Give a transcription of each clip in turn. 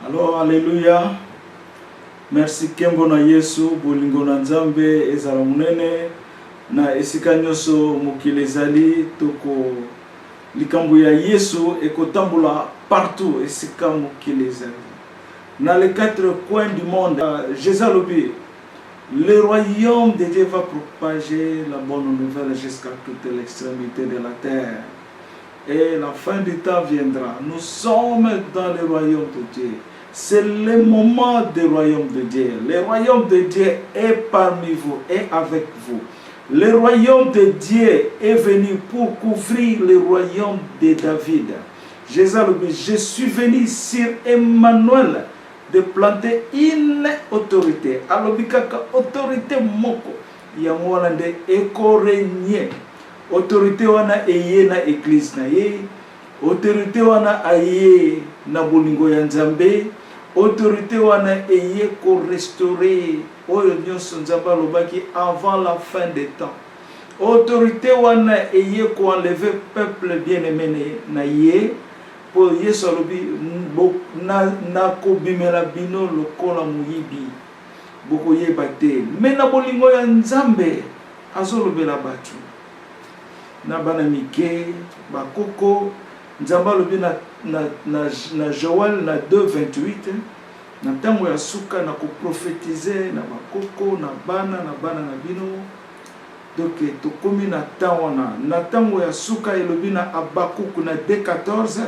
Alors, alléluia. Merci Kembo na Yesu, bolingo na Nzambe ezala munene na esika nyoso mokili ezali toko likambo ya Yesu ekotambula partout esika mokili ezali. Dans les 4 coins du monde, Jésus alobi, le royaume de Dieu va propager la bonne nouvelle jusqu'à toute l'extrémité de la terre. Et la fin du temps viendra. Nous sommes dans le royaume de Dieu. C'est le moment du royaume de Dieu. Le royaume de Dieu est parmi vous et avec vous. Le royaume de Dieu est venu pour couvrir le royaume de David. Jésus a dit, je suis venu sur Emmanuel de planter une autorité. Alors, autorité moko, yamwalande éco-régné. Autorité wana eye na église na ye. Autorité wana aye na bolingo ya Nzambe. Autorité wana eye ko restaurer oyo nyonso Nzambe alobaki avant la fin des temps. Autorité wana eye ko enlever peuple bien-aimé na ye pour Yesu alobi na ko bimela bino lokola muyibi boko yeba te. Mais na bolingo ya Nzambe azolobela batu na bana mike bakoko Nzamba lobi na Joël na 2:28 na tango ya suka na ko prophétiser na bakoko na bana na bino. Donc tokomi na tango ya suka elobi na Abakuku na 2:14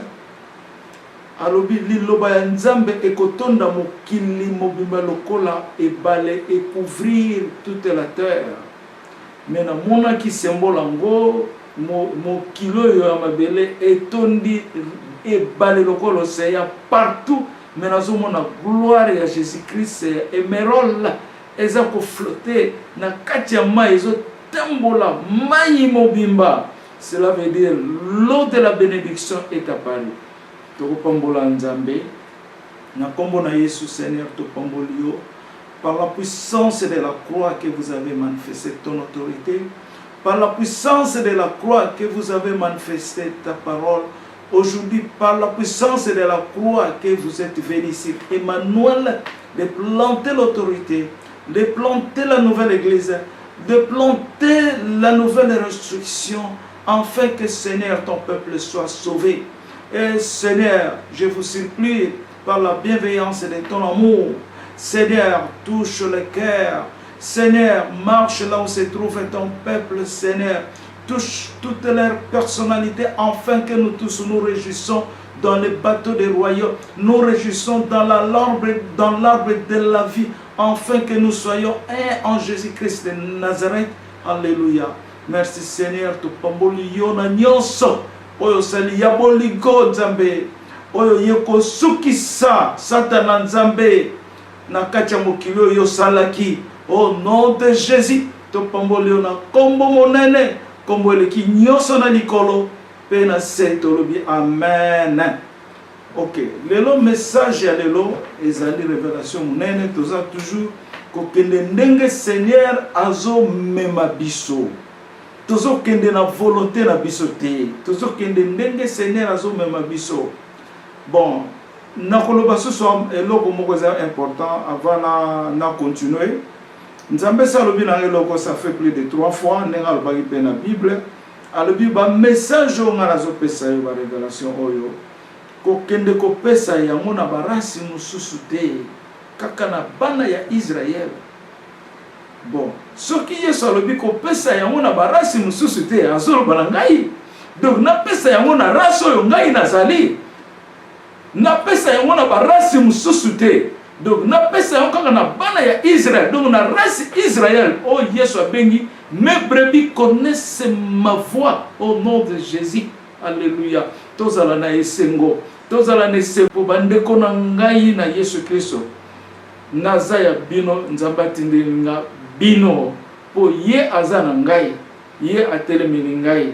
alobi liloba ya Nzambe ekotonda mokili mobimba lokola ebale et couvrir toute la terre. Mais na mona ki symbole ngo mo kilo yo mabele etondi ebale lokolo seya partout. Mais nazo mona gloire ya Jésus-Christ émeraude eza ko flotter na kati ya mai ezo tambola mai mobimba. Cela veut dire l'eau de la bénédiction est apparue. Toko pambola Nzambe na kombo na Yesu Seigneur to pambolio par la puissance de la croix que vous avez manifesté ton autorité, par la puissance de la croix que vous avez manifesté ta parole, aujourd'hui par la puissance de la croix que vous êtes venu ici, Emmanuel, de planter l'autorité, de planter la nouvelle église, de planter la nouvelle restriction, afin que Seigneur, ton peuple soit sauvé. Et Seigneur, je vous supplie, par la bienveillance de ton amour, Seigneur, touche le cœur. Seigneur, marche là où se trouve ton peuple, Seigneur. Touche toute leur personnalité, afin que nous tous nous réjouissons dans le bateau des royaumes. Nous réjouissons dans l'arbre de la vie, afin que nous soyons un en Jésus-Christ de Nazareth. Alléluia. Merci Seigneur, tu pamboli yona nyonso. Oyo sali yaboliko Nzambe. Oyo yeko sukisa Satan Nzambe. Na katia mokilo yo salaki. Au nom de Jésus, to pamboli na kombo monene, kombo eleki nyonso na likolo, pe na setolobi. Amen. Ok, lelo message ya lelo ezali révélation monene, toza toujours kokende ndenge Seigneur azo mema biso. Tozo kende na volonté na biso te. Tozo kende ndenge Seigneur azo mema biso. Bon, nakoloba soso eloko moko za important avant na continuer. Nzambe salobi na eloko ça fait plus de 3 fois nenga alobaki pe na Bible. Alobi ba message nga nazo pesa yo ba révélation oyo. Ko kende ko pesa yango na barasi mususu te. Kaka na bana ya Israël. Bon, ce qui est sur le bico pesa yango na barasi mususu te azolo balangai. Donc na pesa yango na raso yo ngai nazali. Na pesa yango na barasi mususu te. Donc na pesa yango kaka na bana ya Israël. Donc na race Israël. Oh Yesu abengi, mes brebis connaissent ma voix au nom de Jésus. Alléluia. Tozala na esengo. Tozala na esengo bandeko na ngai na Yesu Kristo. Nazaya bino nzambatinde nga bino po ye azana ngai ye atelemini ngai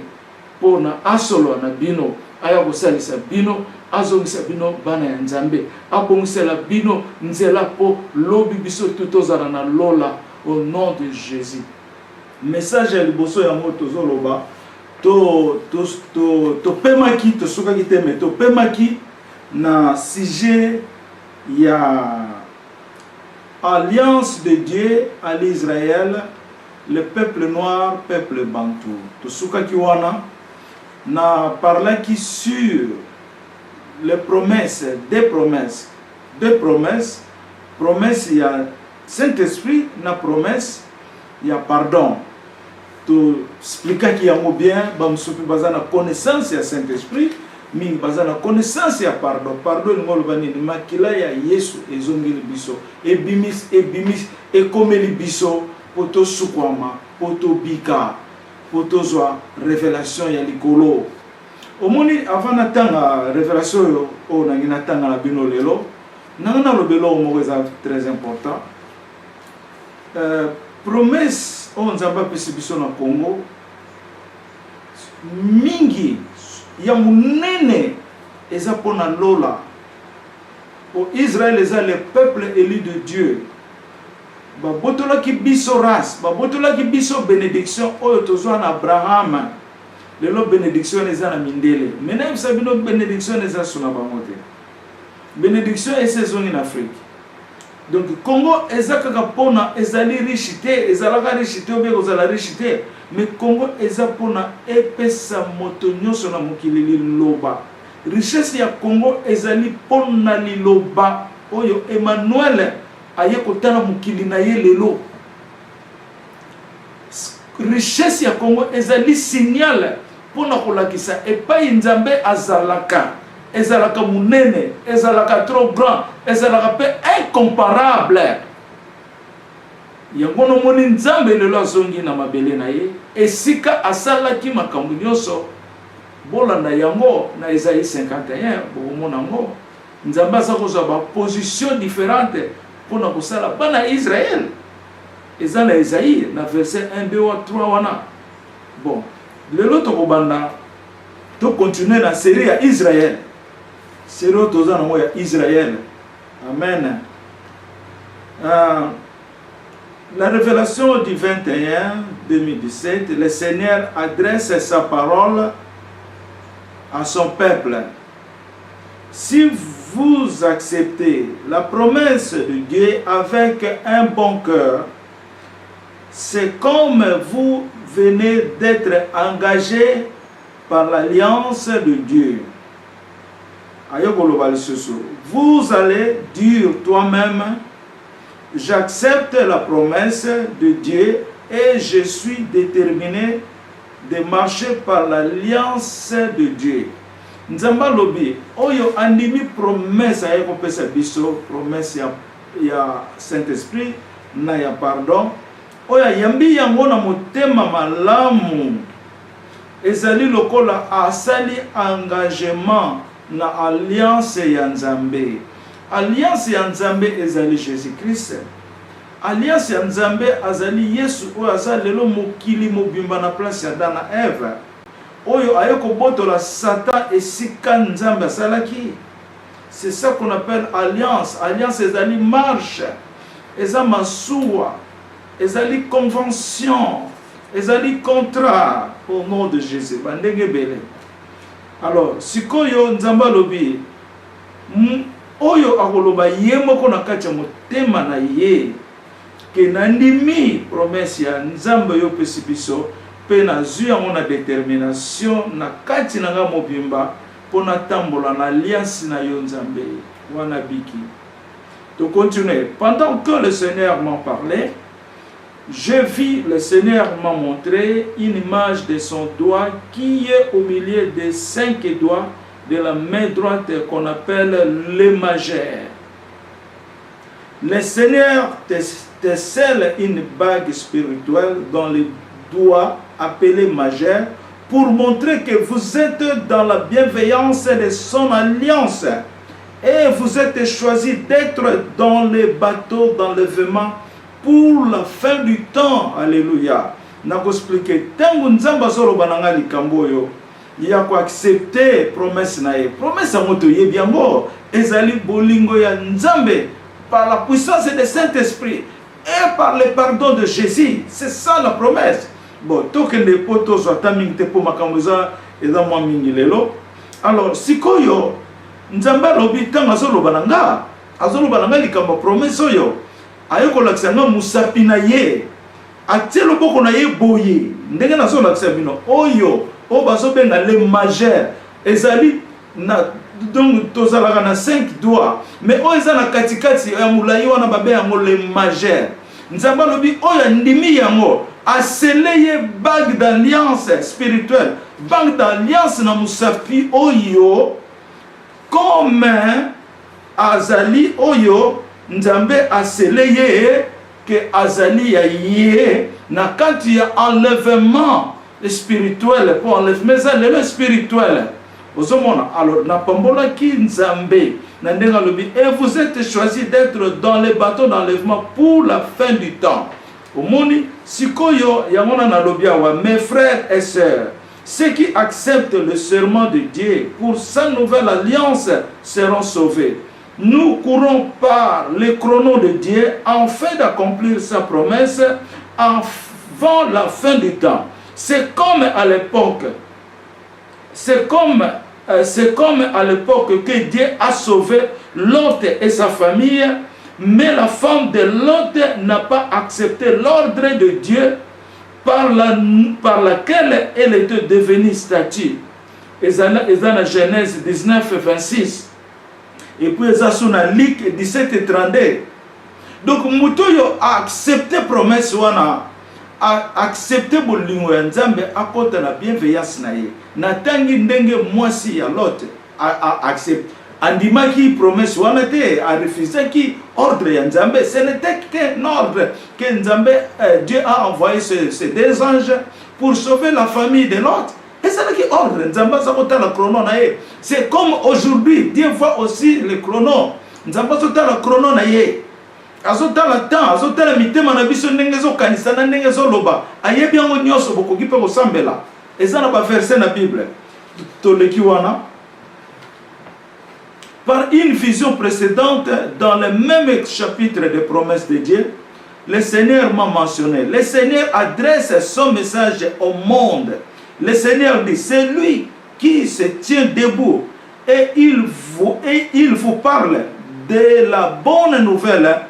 po na asolo na bino aya kosalisa bino azongisa bino bana ya Nzambe abongisela bino nzela po lobi biso tutozana na lola au nom de Jésus. Message ya liboso ya moto zoloba to pemaki to sukaki te me to pemaki na sujet il y a alliance de Dieu à l'Israël, le peuple noir, peuple bantou. Tout ce qui wana na parlé qui sur les promesses, deux promesses, il y a Saint-Esprit, na promesse, il y a pardon. Tout expliquer qu'il y a bien, bamsupi bazana connaissance ya Saint-Esprit, mingi bazana connaissance ya pardon. Pardon ni ngolo bani makila ya Yesu ezongeli biso, ebimis ekomeli biso poto sukwama, poto bika, poto zwa révélation ya likolo. Omoni avant natanga révélation yo o nangina tanga la bino lelo, nangana lobelo mo très important. Promesse on nzamba pesi biso na Congo mingi ya munene eza pona lola pour Israël eza le peuple élu de Dieu ba botola ki biso race ba botola ki biso bénédiction oyo tozwa na Abraham lelo bénédiction eza na mindele mena bisabino bénédiction eza sona bango te bénédiction eza en Afrique. Donc Congo ezakaka pona ezali richité ezalaka richité ou bien ozala richité mais Congo eza pona epesa moto nyonso na mokili liloba richesse ya Congo ezali pona liloba oyo Emmanuel aye kotala mokili na ye lelo. Richesse ya Congo ezali signal pona kolakisa epai nzambe azalaka ezalaka munene, ezalaka trop grand, ezalaka pe incomparable. Yango no moni nzambe lelo azongi na mabele na ye, esika asalaki makambo nyonso bolanda yango na Isaïe 51 bomona ngo nzambe azakozwa ba position différente pona kosala bana Israël. Eza na Isaïe na verset 1 2 3 wana. Bon, lelo to kobanda to continuer na série ya Israël. C'est l'autre Israël. Amen. La révélation du 21-2017, le Seigneur adresse sa parole à son peuple. Si vous acceptez la promesse de Dieu avec un bon cœur, c'est comme vous venez d'être engagé par l'alliance de Dieu. Vous allez dire toi-même, j'accepte la promesse de Dieu et je suis déterminé de marcher par l'alliance de Dieu. Nzamba lobi, oyo andimi promesse aye kopesa biso, promesse ya Saint-Esprit, na ya pardon, oya yambi yango na motema malamu, ezali lokola asali engagement na alliance ya Nzambe. Alliance ya Nzambe ezali Jésus-Christ. Alliance ya Nzambe azali Yesu oyo azali lelo mokili mobimba na place ya Adam na Eve. Oyo ayeko botola Satan esika Nzambe asalaki. C'est ça qu'on appelle alliance. Alliance ezali marche, ezali masuwa, ezali convention, ezali contrat au nom de Jésus. Bandenge bele. Alors, sikoyo Nzamba lobi, oyo akoloba ye moko na kati ya motema na ye, ke nandimi promesse ya Nzamba yo pesi biso, pe nazwi yango na détermination na kati na nga mobimba, po na tambola na alliance na yo Nzambe, wana biki. To continuer, pendant que le Seigneur m'en parlait, je vis, le Seigneur m'a montré une image de son doigt qui est au milieu des 5 doigts de la main droite qu'on appelle le majeur. Le Seigneur te scelle une bague spirituelle dans le doigt appelé majeur pour montrer que vous êtes dans la bienveillance de son alliance et vous êtes choisi d'être dans le bateau d'enlèvement pour la fin du temps. Alléluia. Nako expliquer tangu Nzamba solo bananga likambo yo ya ko accepter promesse na ye. Promesse a moto ye biango ezali bolingo ya Nzambe par la puissance du Saint-Esprit et par le pardon de Jésus. C'est ça la promesse. Bon, tokende poto so taming te po makambo za eza mwa mingi lelo. Alors sikoyo Nzamba lobi tanga solo bananga azoloba na likambo promesse oyo ayo kolakisa nga musapi na ye atie loboko na ye boye ndenge nazolakisa bino oyo o bazobenga le majeur ezali na donc tozalaka na 5 doigts mais oyo eza na katikati ya mulai wana babe yango le majeur nzambe alobi oyo ndimi yango asele ye bague d'alliance spirituelle bague d'alliance na musapi oyo comme azali oyo nzambe asele ye que azali ya ye na kati ya enlèvement spirituel pour enlèvement ça le spirituel ozomona alors na pambola ki nzambe na ndenga lobi et vous êtes choisi d'être dans les bateaux d'enlèvement pour la fin du temps omoni sikoyo yangona na lobi awa mes frères et sœurs ceux qui acceptent le serment de Dieu pour sa nouvelle alliance seront sauvés. Nous courons par les chronos de Dieu afin d'accomplir sa promesse avant la fin du temps. C'est comme à l'époque. C'est comme à l'époque que Dieu a sauvé Lot et sa famille, mais la femme de Lot n'a pas accepté l'ordre de Dieu par laquelle elle était devenue statue. Et dans la Genèse 19, 26. Et puis, ça sont dans Luc 17 et 32. Donc, Moutoyo a accepté la promesse, a accepté bolingo ya Nzambe akota na bienveillance na ye. Natangi ndenge mwasi ya Lot a accepté. Andimaki promesse wana te a refusé qui ordre ya Nzambe. Ce n'était qu'un ordre que Nzambe, Dieu a envoyé ces deux anges pour sauver la famille de Lot. Et c'est là qui ordre Nzambe zakota la chrono na ye. C'est comme aujourd'hui, Dieu voit aussi le chrono. Nzambe zakota la chrono na ye. Azota la temps, azota la mitema na biso ndenge zo kanisa na ndenge zo loba. Ayebi yango nyoso bokoki pe kosambela. Eza na ba verset na Bible. Toleki wana. Par une vision précédente, dans le même chapitre des promesses de Dieu, le Seigneur m'a mentionné. Le Seigneur adresse son message au monde. Le Seigneur dit, c'est lui qui se tient debout et il vous parle de la bonne nouvelle.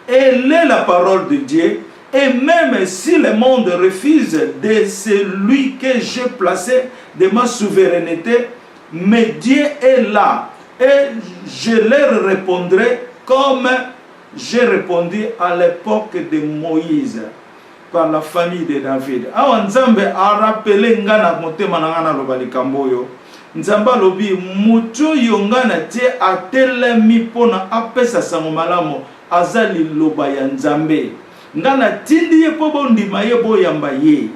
Elle est la parole de Dieu. Et même si le monde refuse de celui que j'ai placé de ma souveraineté, mais Dieu est là. Et je leur répondrai comme j'ai répondu à l'époque de Moïse par la famille de David. Awa Nzambe a rappelé ngana motema na ngana lobali kamboyo. Nzamba lobi mutu yongana tie atelemi pona apesa sango malamu azali loba ya Nzambe. Ngana tindi ye po bondima ye boyamba ye.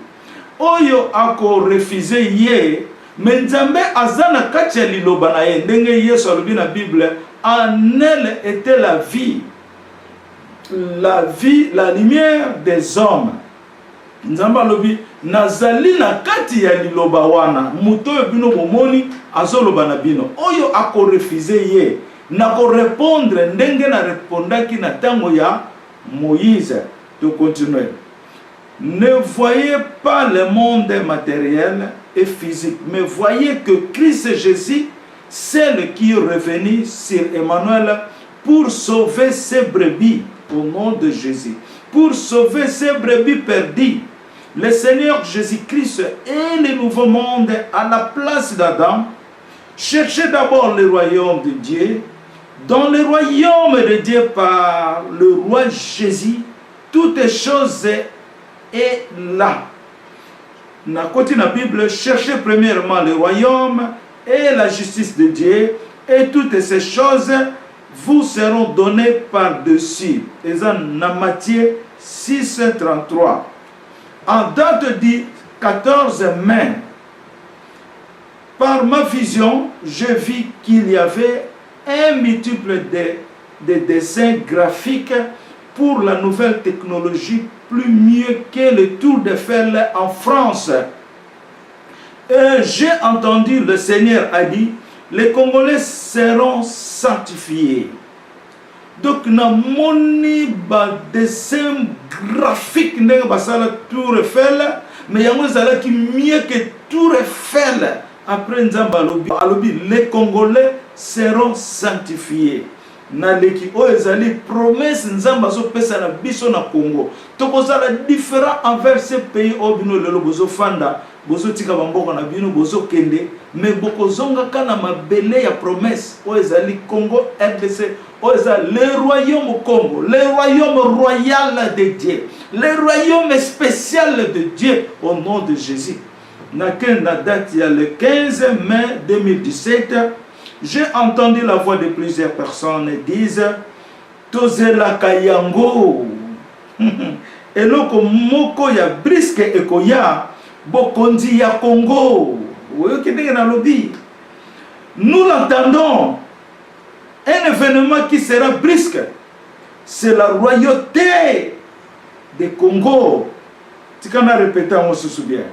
Oyo ako refuser ye. Mais Nzambe azana kati ya liloba na ye ndenge Yesu alobi na Bible en elle était la vie, la lumière des hommes. Nzambe alobi nazali na kati ya liloba wana muto bino bomoni azoloba na bino oyo ako refuser ye na ko répondre ndenge na répondaki na tango ya Moïse. To continuer. Ne voyez pas le monde matériel et physique, mais voyez que Christ Jésus, celle qui est revenu sur Emmanuel pour sauver ses brebis au nom de Jésus, pour sauver ses brebis perdues. Le Seigneur Jésus-Christ est le nouveau monde à la place d'Adam. Cherchez d'abord le royaume de Dieu. Dans le royaume de Dieu par le roi Jésus, toutes choses est là. Na côté la Bible, cherchez premièrement le royaume et la justice de Dieu, et toutes ces choses vous seront données par-dessus. Et ça, dans Matthieu 6, 33. En date du 14 mai, par ma vision, je vis qu'il y avait un multiple de dessins graphiques pour la nouvelle technologie, plus mieux que le Tour d'Eiffel en France. Et j'ai entendu le Seigneur a dit, les Congolais seront sanctifiés. Donc, na moni ba dessin graphique n'est pas ça la Tour Eiffel, mais il y a ça qui mieux que Tour Eiffel. Après Nzamba alobi, les Congolais seront sanctifiés. na leki o ezali promesse nzamba zo pesa na biso na Congo. Tokozala différent envers ces pays o bino lelo bozo fanda, bozo tika bamboko na bino bozo kende, mais bokozonga kana mabele ya promesse o ezali Congo RDC, o ezali le royaume Congo, le royaume royal de Dieu, le royaume spécial de Dieu au nom de Jésus. Na date il y a le 15 mai 2017, j'ai entendu la voix de plusieurs personnes dire Tozela Kayango eloko moko ya briske ekoya bokondi ya Congo. Nous l'entendons, un événement qui sera brisque, c'est la royauté de Congo. Tu peux répéter, on se souvient.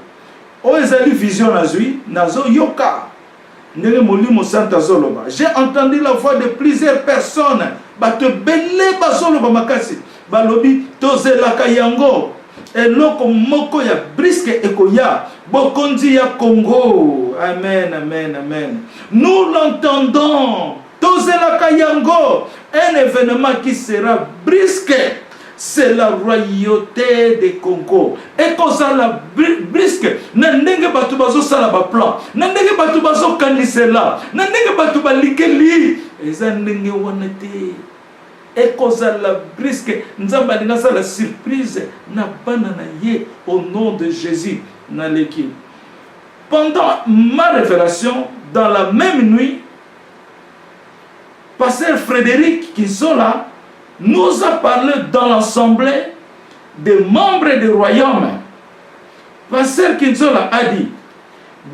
O ezali vision nazui nazo yoka. J'ai entendu la voix de plusieurs personnes. Bato belé bazoloba makasi. Balobi tozela kayango. Eloko moko ya briske ekoya. Bokondi ya Congo. Amen, amen, amen. Nous l'entendons. Tozela kayango. Un événement qui sera brisque. C'est la royauté de Congo. Et quand ça la brisque, n'endenge batu bazo sala ba plan, n'endenge batu bazo kanisela, n'endenge batu ba likeli, eza ndenge wanate. Et quand ça la brisque, nzamba linga sa la surprise na bana na ye au nom de Jésus na leki. Pendant ma révélation, dans la même nuit, Pasteur Frédéric Kinsola nous a parlé dans l'assemblée des membres du royaume. Pasteur Kinsola a dit,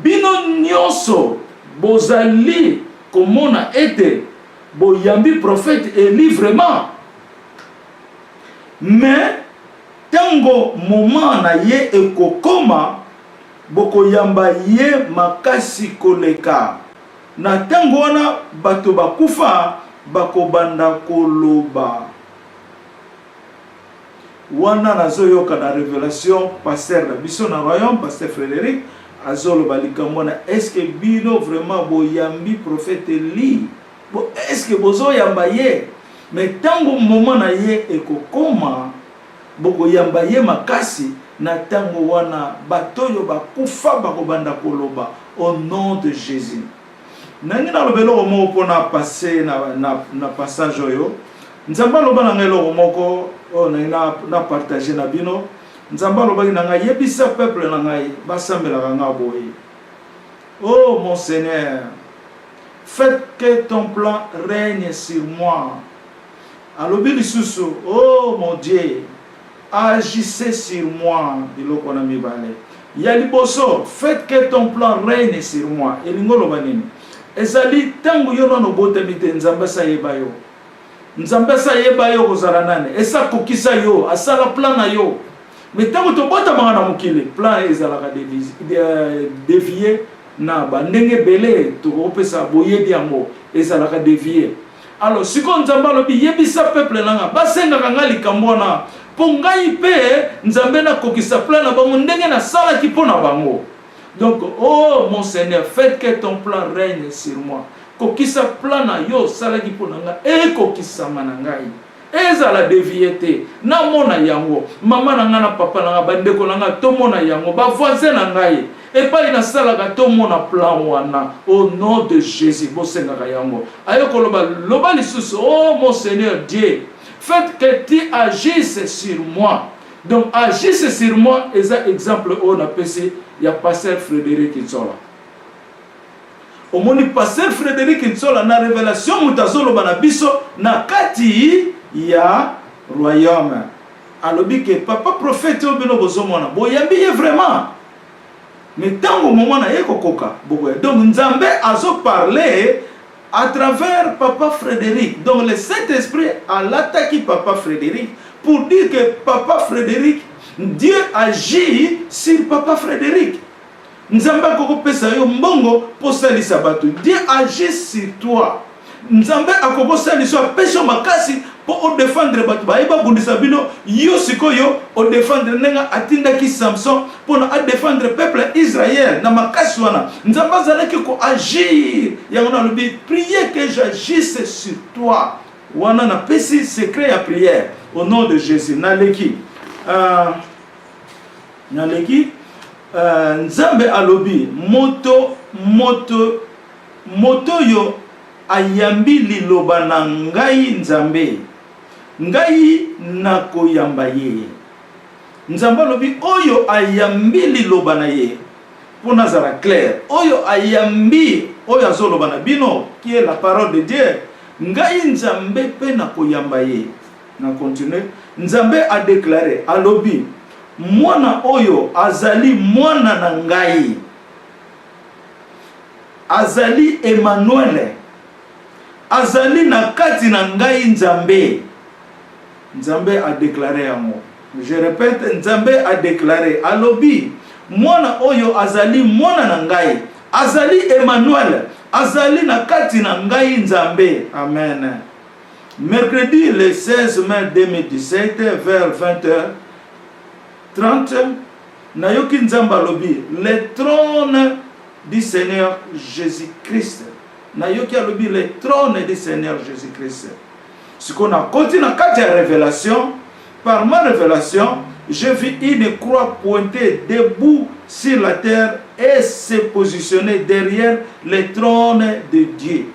Bino nyonso bozali komona ete boyambi prophète Élie vraiment. Mais tango moment na ye ekokoma bokoyamba ye makasi koleka. Na tango wana bato bakufa bakobanda koloba. Wana nazoyoka na révélation pasteur na biso na royaume pasteur Frédéric azoloba likamona, est-ce que bino vraiment boyambi prophète Élie? Est-ce que bozo yamba ye? Mais tango moment na ye ekokoma bokoyamba ye makasi, na tango wana batoyo bakufa bakobanda koloba au nom de Jésus. Nangi na lobelo mo pona passer na passage oyo. Nzamba loba na ngelo moko o na partager na bino. Nzamba loba na ngai yebisa peuple na ngai basambela nga boye. Oh mon Seigneur, faites que ton plan règne sur moi. Alobi lisusu, oh mon Dieu, agissez sur moi. Biloko na mibale. Ya liboso, faites que ton plan règne sur moi. Elingo loba nini? Ezali tangu yono no botemite nzamba sa yeba yo. Nzamba sa yeba yo kozala nane. Esa kokisa yo, asala plan na yo. Mais tangu to bota manga na mokili, plan ezala ka dévier na ba ndenge belé to opesa boyebi yango ezala ka dévier. Alors siko nzamba lobi yebisa peuple nanga basenga kanga likambo na pongai pe nzambe na kokisa plan na bango ndenge na sala ki pona bango. Donc, oh mon Seigneur, faites que ton plan règne sur moi. Kokisa plan na yo salaki ponanga e kokisa manangai. Eza la déviété. Na mona yango. Mama nanga na papa nanga bandeko nanga to mona yango. Ba voisin nangai. Et pas ina salaka to mona plan wana. Au nom de Jésus. Bosenga yango. Ayo koloba loba lisusu. Oh mon Seigneur Dieu, faites que tu agisses sur moi. Donc agissez sur moi. Eza exemple on a passé. Il y a pasteur Frédéric Kinsola. Au moni pasteur Frédéric Kinsola na révélation mutazolo banabiso na kati ya royaume. Alobi que papa prophète obino bozomona boyambi vraiment. Mais tango moment na yeko koka bokoya. Donc Nzambe azo parler à travers papa Frédéric. Donc le Saint-Esprit a l'attaqué papa Frédéric pour dire que papa Frédéric, Dieu agit sur papa Frédéric. Nzamba koko pesa yo mbongo posali sabatu. Dieu agit sur toi. Nzamba akoko sali so peso makasi pour défendre batu ba eba bundisa bino yo sikoyo o défendre nenga atinda ki Samson pour na défendre peuple Israël na makasi wana. Nzamba zalaki ko agir. Yango na lobi prier que j'agisse sur toi. wana na pesi secret ya prière au nom de Jésus. Naleki Nzambe alobi moto yo ayambi liloba na ngai Nzambe, ngai nakoyamba ye. Nzambe alobi oyo ayambi liloba na ye, pour nazara clair, oyo ayambi oyo azoloba na bino, qui est la parole de Dieu, ngai Nzambe pe nakoyamba ye. Na continue, Nzambe a déclaré alobi mwana oyo azali mwana na ngai, azali Emmanuel, azali na kati na ngai Nzambe. Nzambe a déclaré yango. Je répète, Nzambe a déclaré alobi mwana oyo azali mwana na ngai, azali Emmanuel, azali na kati na ngai Nzambe. Amen. Mercredi le 16 mai 2017 vers 20h30, nayoki Nzambe alobi le trône du Seigneur Jésus-Christ. Nayoki alobi le trône du Seigneur Jésus-Christ. Ce qu'on a continué dans la révélation, par ma révélation, j'ai vu une croix pointée debout sur la terre et se positionner derrière le trône de Dieu.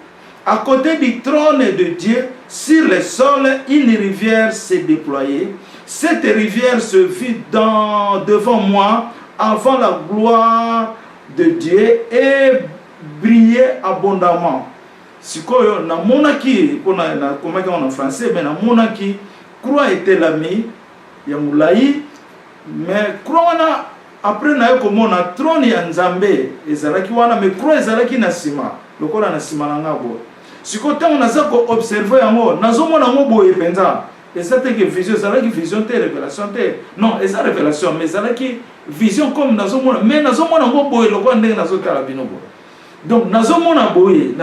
À côté du trône de Dieu, sur le sol, une rivière s'est déployée. Cette rivière se vit devant moi avant la gloire de Dieu et brillait abondamment. Sikoyo na monaki, comment on en français, mais na monaki, croix était l'ami, ya moulaï, mais croix na après na yoko mona trône ya Nzambe, ezalaki wana, mais croix ezalaki na sima, lokola na sima na ngabo. Sikoyo tango naza ko observer yango, nazo mona ngo boye penza. Et ça te que vision, ezalaki vision te révélation te. Non, eza révélation, mais ezalaki vision comme nazo mona, mais nazo mona ngo boye lokola ndenge nazo tala bino boye. Donc nazomona boye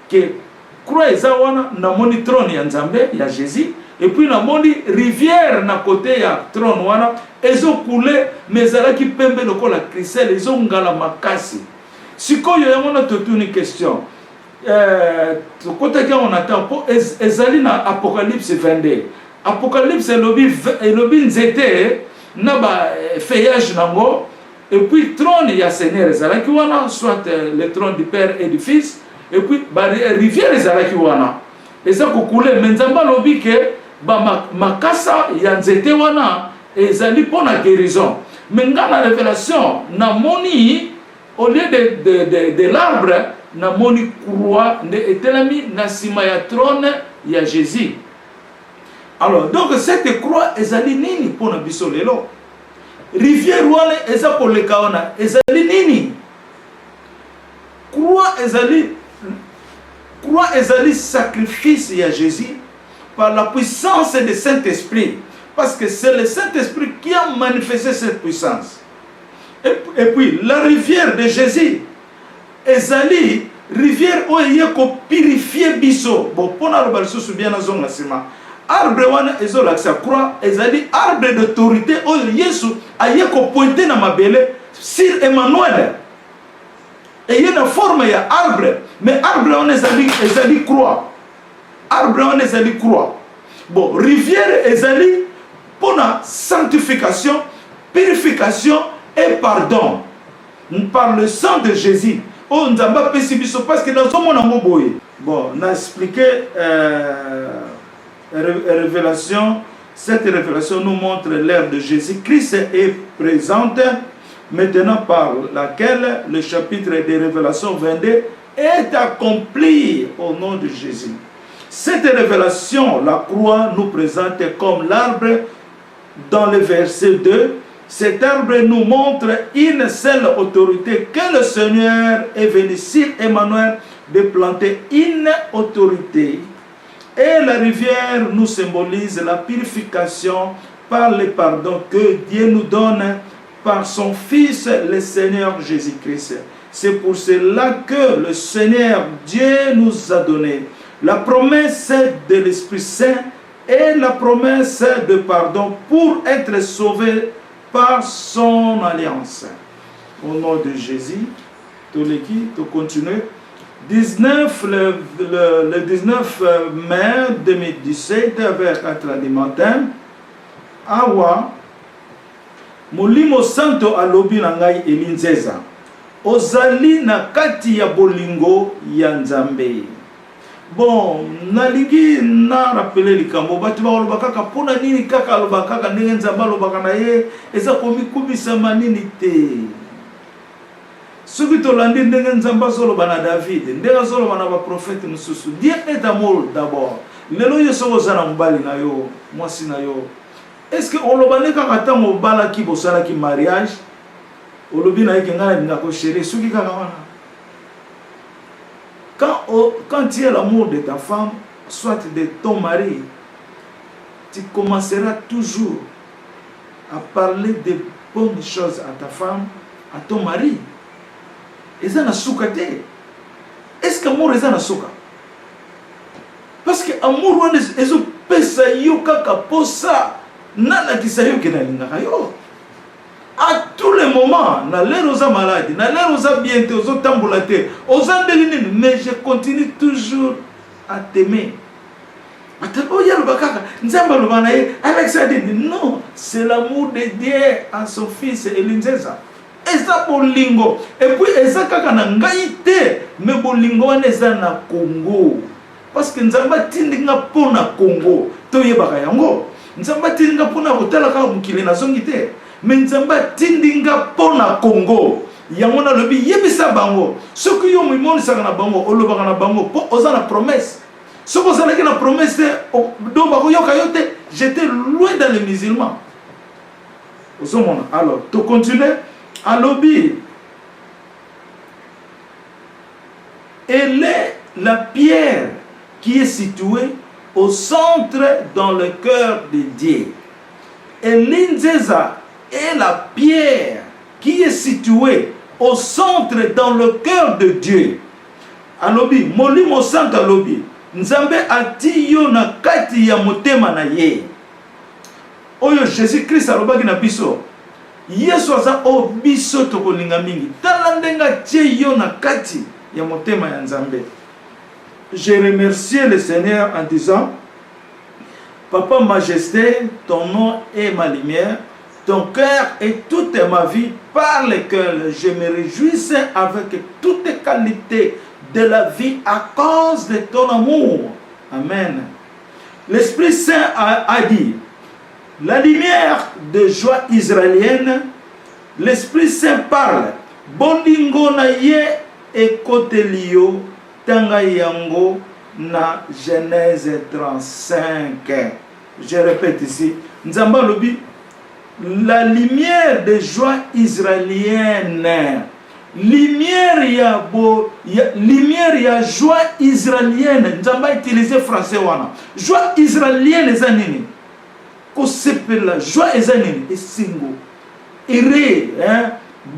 que croix ezawana na moni trône ya Nzambe ya Jésus, et puis na moni rivière na côté ya trône wana ezo couler mais ezalaki pembe lokola cristal ezo ngala makasi. Sikoyo yango na totuni question côté que on attend pour ezali na Apocalypse 22. Apocalypse elobi nzete na ba feuillage nango. Et puis, trône, il y a Seigneur, soit le trône du Père et du Fils, et puis, rivière, et ça, couler, mais Nzamba lobi que, makasa, il y a nzete wana, et zali pour la guérison. Mais dans la révélation, na moni, au lieu de l'arbre, na moni croix, et telami, na sima ya trône, il y a Jésus. Alors, donc, cette croix, ezali nini pour na bisolelo. Rivière wana eza koleka wana ezali nini? Croix ezali sacrifice ya Jésus par la puissance du Saint-Esprit, parce que c'est le Saint-Esprit qui a manifesté cette puissance. Et puis la rivière de Jésus ezali rivière oye ko purifier biso. Bon pona lo balso bien na zonga sima. Arbre wana ezolakisa croix ezali arbre d'autorité oyo Yesu aye ko pointer na mabele sur Emmanuel. Et il y a une forme ya arbre, mais arbre wana ezali croix. Arbre wana ezali croix. Bon, rivière ezali pour la sanctification, purification et pardon. Par le sang de Jésus. Oh, Nzamba pesi biso parce que dans son monde boye. Bon, on a expliqué révélation. Cette révélation nous montre l'ère de Jésus-Christ est présente maintenant par laquelle le chapitre des révélations 22 est accompli au nom de Jésus. Cette révélation, la croix nous présente comme l'arbre dans le verset 2. Cet arbre nous montre une seule autorité que le Seigneur est venu sur Emmanuel de planter une autorité. Et la rivière nous symbolise la purification par le pardon que Dieu nous donne par son Fils, le Seigneur Jésus-Christ. C'est pour cela que le Seigneur Dieu nous a donné la promesse de l'Esprit Saint et la promesse de pardon pour être sauvés par son alliance. Au nom de Jésus, tu continues. le 19 mai 2017 vers 4h du matin, awa Molimo Santo alobi na ngai Elinzeza ozali na kati ya bolingo ya Nzambe. Bon, nalingi na rappeler likambo batu ba kaka pona nini kaka aloba kaka ndenge Nzambe alobaka na ye eza komikubisa manini te. Soki tolandi ndenge Nzambe azoloba na David, ndenge azoloba na ba prophète mosusu. Dieu est amour d'abord. Lelo yo soko za na mbali na yo, mwasi na yo. Est-ce que on lobane kaka tango bala ki bosala ki mariage? Olobi na yeke ngana ndako chérie, soki kaka wana. Quand tu as l'amour de ta femme, soit de ton mari, tu commenceras toujours à parler de bonnes choses à ta femme, à ton mari. Eza na suka te. Est-ce que amour eza na suka? Parce que amour wana ezo pesa yo kaka posa nana kisayo ke na lingaka yo. À tous les moments, na l'air aux malades, na l'air aux bientôt, aux tambulatés, aux andélinines, mais je continue toujours à t'aimer. Avec ça, non, c'est l'amour de Dieu à son fils Elinzeza. Et ça bolingo. Et puis, et ça kakana ngaïté, mais bolingo ane ça na Congo. Parce que Nzamba tindinga pona Congo. Toye baka yango. Nzamba tindinga pona hotela ka mukile na zongite. Mais Nzamba tindinga pona Congo. Yamona lobi yebisa bango. Soki yo mimoni saka na bango, olobaka na bango po ozana promesse. Soki ozalaki na promesse do bako yoka yote, j'étais loin dans les musulmans. Alors, to continuer à lobby. Elle est la pierre qui est située au centre dans le cœur de Dieu. Elinzeza est la pierre qui est située au centre dans le cœur de Dieu. Alobi, Molimo Santo alobi, Nzambe ati yo na kati ya motema na ye. Oyo Jésus Christ alobaki na biso. Yesu aza o biso tokolinga mingi. Tala ndenga tie yo na kati ya motema ya Nzambe. J'ai remercié le Seigneur en disant: Papa Majesté, ton nom est ma lumière, ton cœur est toute ma vie, par lequel je me réjouissais avec toutes les qualités de la vie à cause de ton amour. Amen. L'Esprit Saint a dit, la lumière de joie israélienne, l'Esprit Saint parle, bolingo na ye ekotelio tanga yango na Genèse 35. Je répète ici, Nzamba lobi, la lumière de joie israélienne, lumière ya joie israélienne. Nzamba utilisé français wana. Joie israélienne ezanini. Ko sepela joie ezanini esingo. Ire,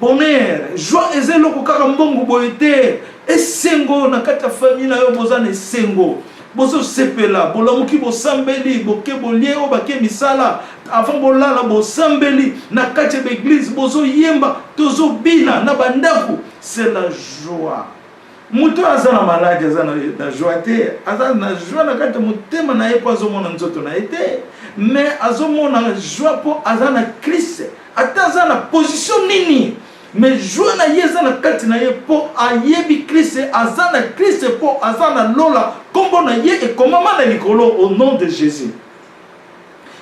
bonheur, joie ezelo kaka mbongo boyete. Esengo na kata famille na yo bozana esengo. Bozo sepela, bolamuki bo sambeli, boke bolie o bake misala, avant bolala bo sambeli, na kati l'église bozo yemba, tozo bina na bandaku, c'est la joie. Muto azana malade azana na joie te, azana joie na kati mutema na ye po azomona nzoto na ete, mais azomona joie po azana Christ, ata azana position nini. Mais joie na yeza na kati na ye po ayebi Christ, azana Christ po azana lola kombo na ye et comment na likolo au nom de Jésus.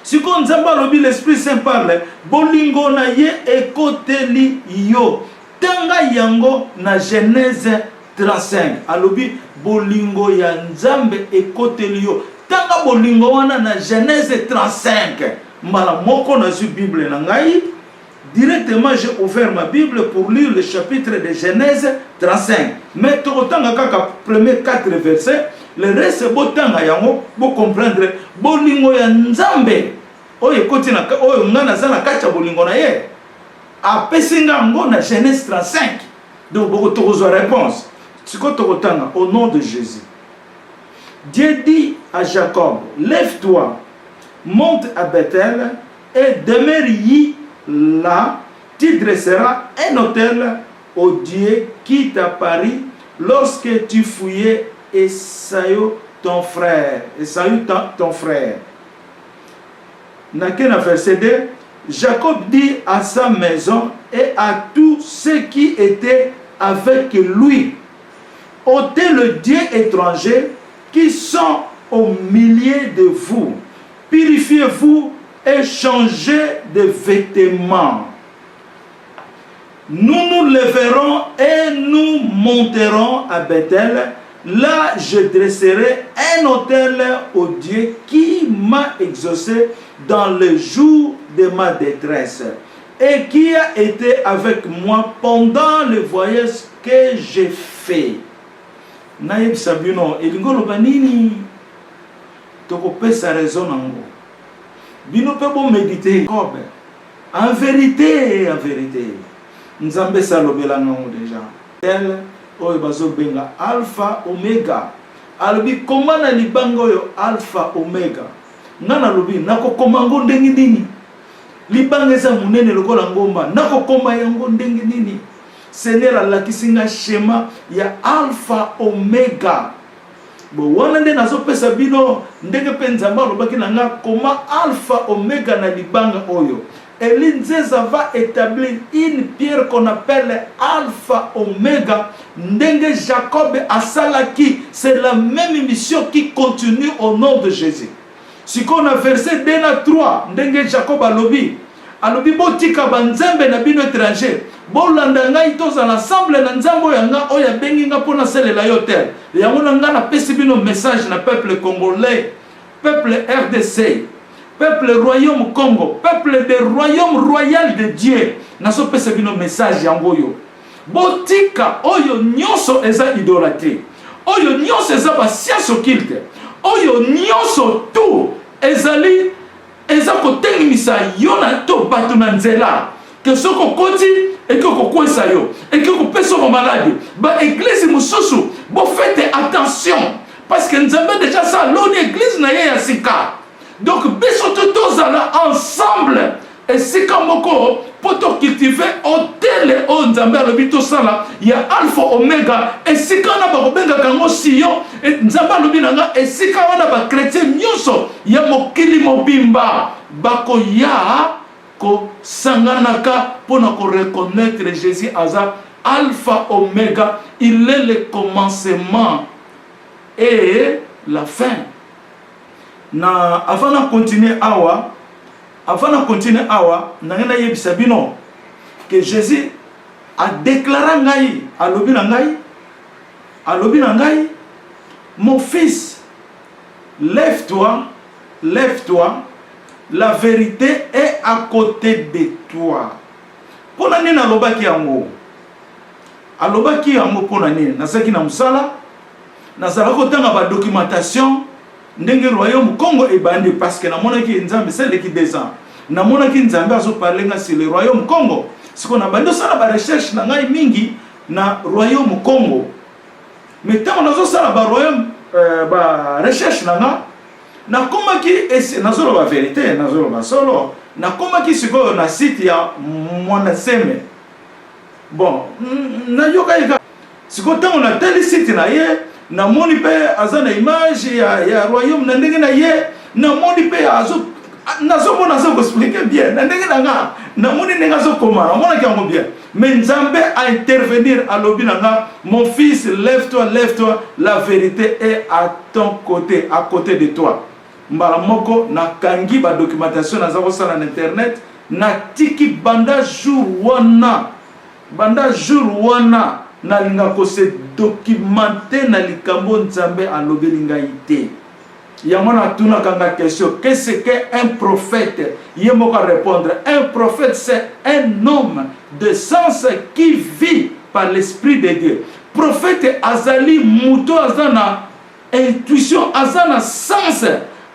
Si kon Nzamba lobi l'Esprit Saint parle, bolingo na ye ekoteli yo. Tanga yango na Genèse 35. Alobi bolingo ya Nzambe ekoteli yo. Tanga bolingo wana na Genèse 35. Mbala moko na zu Bible na ngai. Directement, j'ai ouvert ma Bible pour lire le chapitre de Genèse 35. Mais autant que les premiers 4 versets, le reste c'est beau temps pour comprendre. Bolingo ya Nzambe. Oye koti na oye ngana zana kacha bolingo na ye. A pesinga ngo na Genèse 35. Donc beaucoup de réponse. Au nom de Jésus. Dieu dit à Jacob, lève-toi, monte à Bethel et demeure y. Là, tu dresseras un autel au Dieu qui t'apparut lorsque tu fouillais Esaü ton frère. Esaü ton frère. Dans le verset 2, Jacob dit à sa maison et à tous ceux qui étaient avec lui, ôtez le Dieu étranger qui sont au milieu de vous. Purifiez-vous et changez de vêtements. Nous nous lèverons et nous monterons à Bethel. Là, je dresserai un autel au Dieu qui m'a exaucé dans le jour de ma détresse et qui a été avec moi pendant le voyage que j'ai fait. Naïb Sabino, Elingolo Banini, Tokopé sa raison nango. Bino peut bon méditer. En vérité, nous avons salobé déjà. Elle, oyo bazo benga alpha omega. Albi comment na libango yo alpha omega. Nana lobi nako komango ndengi nini. Libanga za munene lokola ngomba nako koma yango ndengi nini. Seigneur alakisinga schéma ya alpha omega. Bo wana nde nazo pesa bino ndenge penzamba lobaki na nga koma alpha omega na libanga oyo. Elinzeza va établir une pierre qu'on appelle alpha omega. Ndenge Jacob asalaki, c'est la même mission qui continue au nom de Jésus. Si qu'on a verset 2 à 3, ndenge Jacob alobi botika banzembe na bino étranger. Bolanda ngai toza l'ensemble na nzambo yanga oya bengi nga pona selela yotel. Yango nga na pesi bino message na peuple congolais, peuple RDC, peuple royaume Congo, peuple de royaume royal de Dieu. Naso pesi bino message yango yo. Botika oyo nyonso eza idolâtrie. Oyo nyonso eza ba science occulte. Oyo nyonso tout ezali eza kotengimisa yo na to bato na nzela. Que soko koti et que kokwesa yo et que kopesa ko malade. Ba église mususu bo faites attention parce que nous avons déjà ça l'on église na ya sika. Donc biso tozala ensemble et c'est comme moko poto cultiver hôtel o nzambe alobi tosala ya alpha omega et sika na ba kobenga kango siyo et nzambe alobi nanga et sika wana ba chrétien nyonso ya mokili mobimba bako ya ko sanganaka pona ko reconnaître Jésus aza alpha omega, il est le commencement et la fin. Na avant de continuer awa nangena yebisa bino que Jésus a déclaré ngai alobi na ngai mon fils, lève-toi, la vérité est à côté de toi. Pona nini alobaki yango pona nini nasaki na musala nazala kotanga ba documentation ndenge royaume Congo ebandi parce que namonaki nzambe c'est qui 2 ans namonaki nzambe azo parler nga sur le royaume Congo siko na bando sala ba recherche na ngai mingi na royaume Congo mais tant nazo sala ba royaume ba recherche na nga na komaki esi nazolo ba vérité nazolo ba solo na komaki siko na site ya mwana seme bon na yoka ika siko tango na tele site na ye na moni pe azana image ya royaume na ndenge na ye na moni pe azo nazo mona zo expliquer bien na ndenge na nga na moni ndenge azo koma na mona kiango bien mais Nzambe a intervenir à lobi na nga mon fils lève-toi la vérité est à ton côté à côté de toi. Mbala moko na kangi ba documentation na zako sala na internet na tiki banda jour wana na linga ko se documenter na likambo Nzambe alobeli ngai te. Yango na tuna kanga question qu'est-ce qu'un prophète? Yemoko répondre un prophète c'est un homme de sens qui vit par l'esprit de Dieu. Prophète azali muto azana intuition azana sens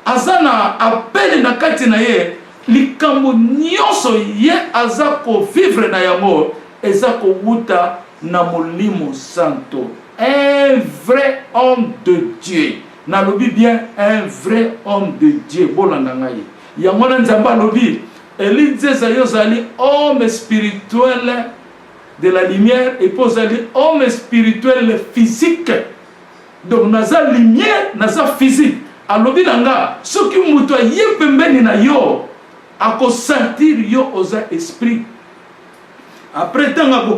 azana appel na kati na ye likambo nyonso ye azako vivre na yango ezako wuta na molimo santo. Un vrai homme de Dieu. Na lobi bien un vrai homme de Dieu. Bolanda ngai. Yango na Nzamba lobi Elise zali homme spirituel de la lumière et pose homme spirituel physique. Donc naza lumière, naza physique. Alobi nanga, ce qui muto yepembeni na yo, ako sentir yo oza esprit. Après tant à ko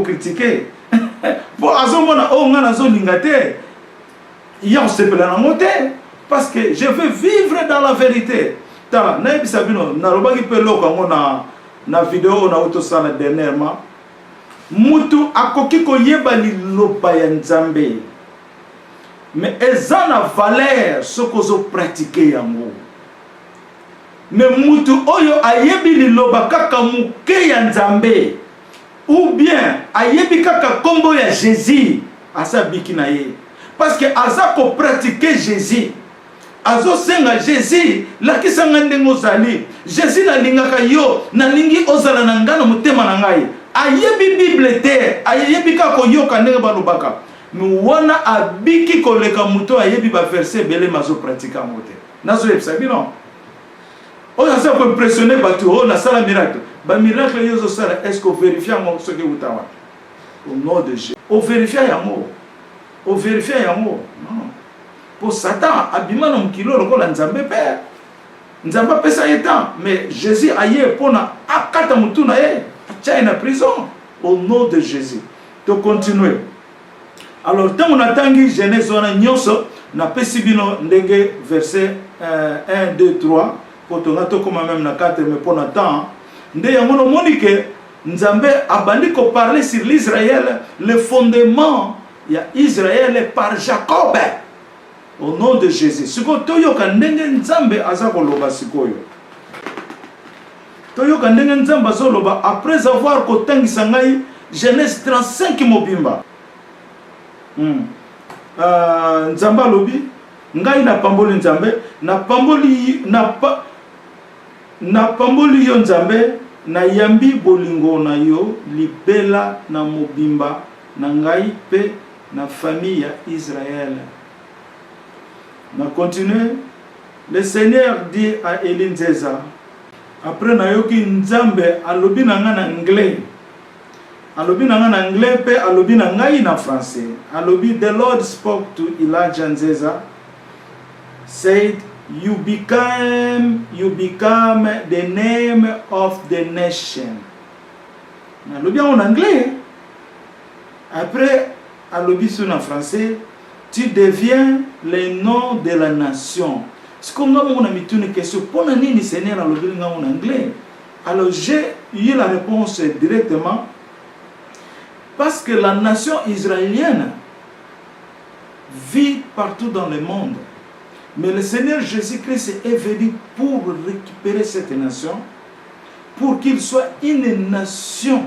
critiquer. Pour azomona o nga nazo lingate. Ya on se pela na moté parce que je veux vivre dans la vérité. Ta na ebisabino na robaki pelo ko na vidéo na auto sala dernièrement. Mutu akoki ko yeba liloba ya Nzambe. Mais eza na valeur ce que zo pratiquer yango. Mais mutu oyo ayebi liloba kaka muke ya Nzambe ou bien ayebi kaka kombo ya Jésus asa biki na ye. Parce que aza ko pratiquer Jésus. Azo senga Jésus la kisanga ndengo zali. Jésus na lingaka yo na lingi ozala na ngana mutema na ngai. Ayebi Bible te, ayebi ka ko yoka ndenge balobaka. Nuwana abiki koleka muto ayebi ba verset belé mazo pratika mote. Nazo yebisa bino. Oyo asa ko impressionner batu o na sala miracle. Ba miracle yozo sala est-ce que vérifier mo ce que utawa. Au nom de Jésus. O vérifier yango. O vérifier yango. Non. Pour Satan abima na mukilo lokola Nzambe père. Nzambe pesa yetan mais Jésus aye pona akata mutu na ye. Tchai na prison au nom de Jésus. To continuer. Alors tant on attend Genèse on a nyonso na pesibino ndenge verset 1 2 3 pour on attend comme même na 4 mais pour temps nde yango monique Nzambe abandi ko parler sur l'Israël le fondement ya Israël par Jacob au nom de Jésus. Siko toyoka ndenge Nzambe azako loba sikoyo. Toyoka ndenge Nzambe azoloba après avoir kotangisa ngai Genèse 35 mobimba. Nzambe alobi ngai na pamboli Nzambe na pamboli yo Nzambe na yambi bolingo na yo libela na mobimba na ngai pe na famille ya Israël. Na continuer. Le Seigneur dit à Élie Nzeza après na yoki Nzambe alobi na nga na anglais. Alobi na nga na anglais pe alobi na ngai na français. Alobi the Lord spoke to Elijah Nzeza said you become the name of the nation. Alobi en anglais. Après alobi sur en français tu deviens le nom de la nation. C'est comme nous on a mis une question pour nini Seigneur alobi nga en anglais. Alors j'ai eu la réponse directement. Parce que la nation israélienne vit partout dans le monde. Mais le Seigneur Jésus-Christ est venu pour récupérer cette nation, pour qu'il soit une nation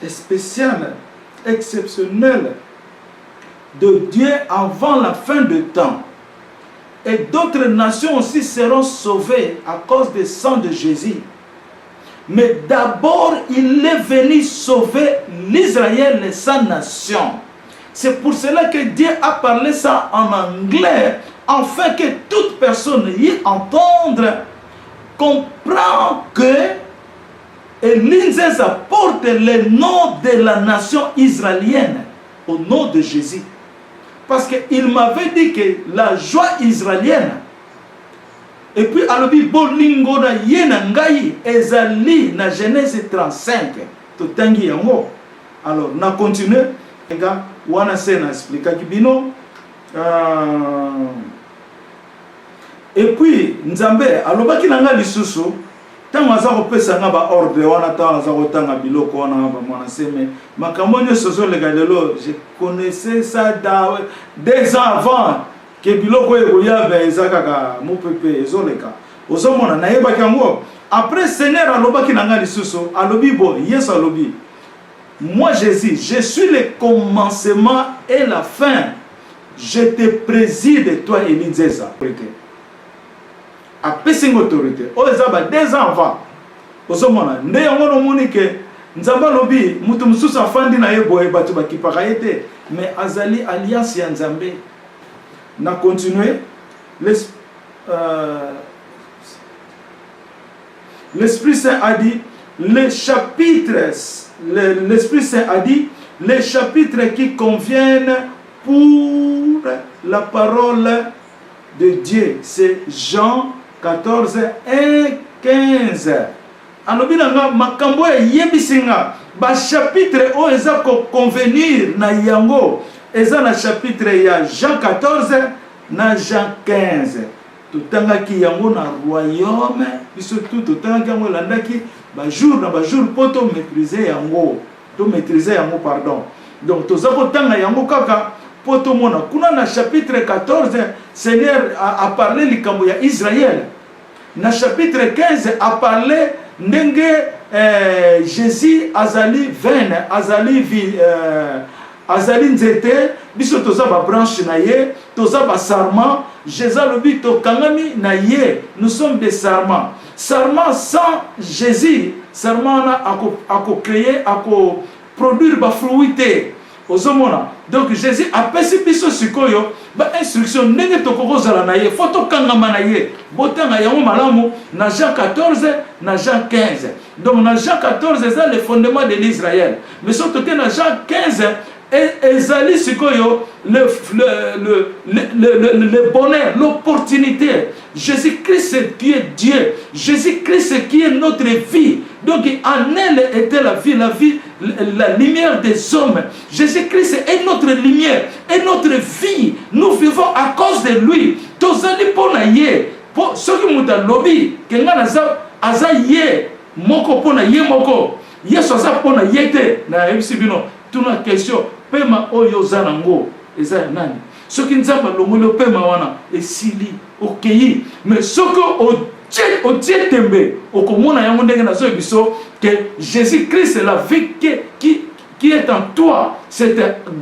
spéciale, exceptionnelle de Dieu avant la fin du temps. Et d'autres nations aussi seront sauvées à cause du sang de Jésus. Mais d'abord, il est venu sauver l'Israël et sa nation. C'est pour cela que Dieu a parlé ça en anglais, afin que toute personne y entende, comprend que l'Inzès porte le nom de la nation israélienne, au nom de Jésus. Parce qu'il m'avait dit que la joie israélienne, et puis, alobi bolingo na yena ngai ezali na Genèse 35. To tangi yango. Alors, na continue. Ega, wana se na explica kibino. Et puis, Nzambe, alobaki nanga lisusu. Tango aza kopesa nga ba ordre wana tango aza kotanga biloko wana ba mwana seme. Makambo nyonso zo legalelo, je connaissais ça des ans avant. Que biloko ekoya bezakaka mopepe ezoleka ozomona nayeba kango après Seigneur alobaki nanga lisusu alobi bo yes alobi moi Jésus je suis le commencement et la fin je te préside toi Élie Nzeza apesi autorité o ezaba 2 ans avant ozomona nde yango no monike Nzamba alobi mutu mususu afandi na ye boye batu bakipaka yete mais azali alliance ya Nzambe. Na continuer, l'Esprit Saint a dit, le chapitre l'Esprit Saint a dit les chapitres qui conviennent pour la parole de Dieu. C'est Jean 14, 1, 15. Alobi nanga makambo ya yebisinga ba chapitre o eza ko convenir na yango eza na chapitre ya Jean 14 na Jean 15. Tutangaki yango na royaume biso tutangaki yango landaki ba jour poto maîtriser yango pardon. Donc tozako tanga yango kaka poto mona kuna na chapitre 14 Seigneur a parlé likambo ya Israël. Na chapitre 15 a parlé ndenge Jésus azali veine azali nzete biso toza ba branche na ye toza ba sarment Jésus lobi to kangami na ye nous sommes des sarments sans Jésus sarment na ako créer ako produire ba fruité ozomona. Donc Jésus a pesi biso sikoyo ba instruction ndenge tokozala na ye photo kangama na ye botanga yango malamu na Jean 14 na Jean 15. Donc na Jean 14 c'est le fondement de l'Israël, mais surtout na Jean 15 ezali sikoyo le bonheur, l'opportunité. Jésus-Christ qui est Dieu, Jésus-Christ qui est notre vie. Donc en elle était la vie, la lumière des hommes. Jésus-Christ est notre lumière, est notre vie. Nous vivons à cause de lui. Tozali pona ye, po soki muta lobi kenga aza ye moko pona ye moko. Yesu aza pona ye te na ebisibino. Tuna question pema oyo zanango eza nani? Soki nzamba longolo pema wana esili okeyi, mais soko o tembe okomona yango ndenge na zo biso que Jésus-Christ est la vie qui est en toi, cette